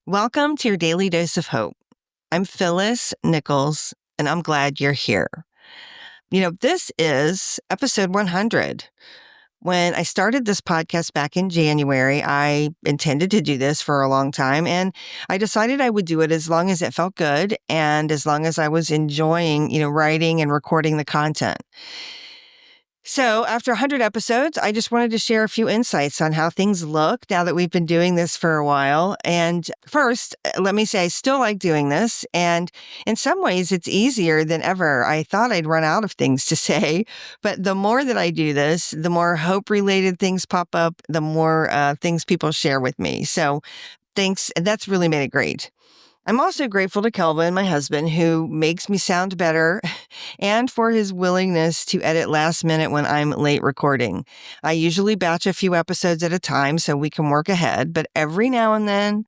Welcome to your Daily Dose of Hope. I'm Phyllis Nichols, and I'm glad you're here. This is episode 100. When I started this podcast back in January, I intended to do this for a long time, and I decided I would do it as long as it felt good and as long as I was enjoying, writing and recording the content. So after 100 episodes, I just wanted to share a few insights on how things look now that we've been doing this for a while. And first, let me say I still like doing this. And in some ways, it's easier than ever. I thought I'd run out of things to say, but the more that I do this, the more hope-related things pop up, the more things people share with me. So thanks. That's really made it great. I'm also grateful to Kelvin, my husband, who makes me sound better, and for his willingness to edit last minute when I'm late recording. I usually batch a few episodes at a time so we can work ahead, but every now and then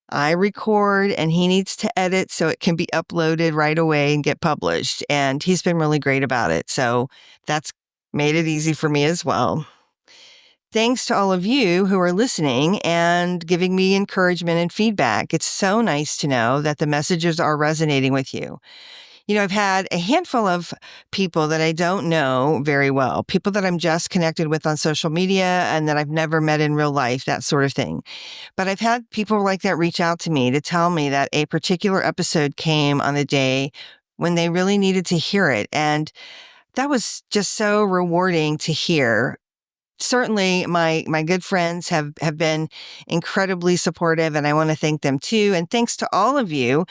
I record and he needs to edit so it can be uploaded right away and get published. And he's been really great about it. So that's made it easy for me as well. Thanks to all of you who are listening and giving me encouragement and feedback. It's so nice to know that the messages are resonating with you. I've had a handful of people that I don't know very well, people that I'm just connected with on social media and that I've never met in real life, that sort of thing. But I've had people like that reach out to me to tell me that a particular episode came on a day when they really needed to hear it. And that was just so rewarding to hear. Certainly, my good friends have been incredibly supportive, and I want to thank them too. And thanks to all of you.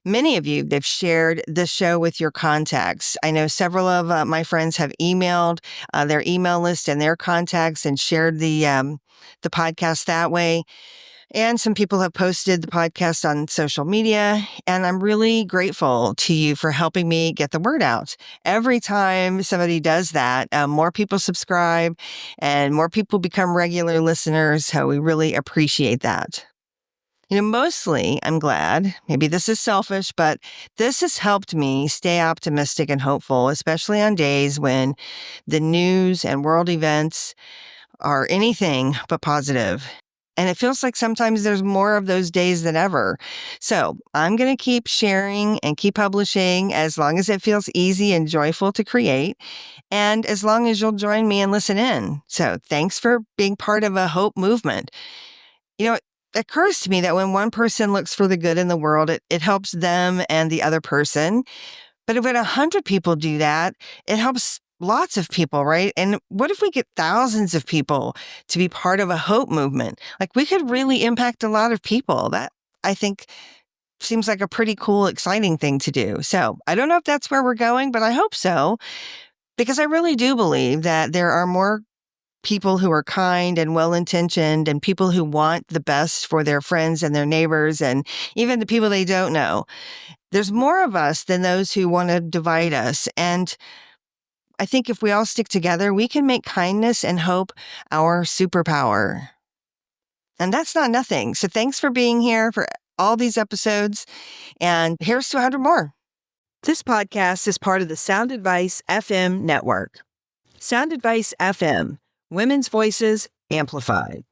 Many of you, they've shared the show with your contacts. I know several of my friends have emailed their email list and their contacts and shared the podcast that way. And some people have posted the podcast on social media, and I'm really grateful to you for helping me get the word out. Every time somebody does that, more people subscribe and more people become regular listeners, so we really appreciate that. Mostly I'm glad, maybe this is selfish, but this has helped me stay optimistic and hopeful, especially on days when the news and world events are anything but positive. And it feels like sometimes there's more of those days than ever. So I'm going to keep sharing and keep publishing as long as it feels easy and joyful to create, and as long as you'll join me and listen in. So thanks for being part of a hope movement. It occurs to me that when one person looks for the good in the world, it helps them and the other person. But if 100 people do that, it helps lots of people, right? And what if we get thousands of people to be part of a hope movement? Like, we could really impact a lot of people. That, I think, seems like a pretty cool, exciting thing to do. So I don't know if that's where we're going, but I hope so, because I really do believe that there are more people who are kind and well-intentioned and people who want the best for their friends and their neighbors and even the people they don't know. There's more of us than those who want to divide us. And I think if we all stick together, we can make kindness and hope our superpower. And that's not nothing. So thanks for being here for all these episodes. And here's to 100 more. This podcast is part of the Sound Advice FM network. Sound Advice FM. Women's voices amplified.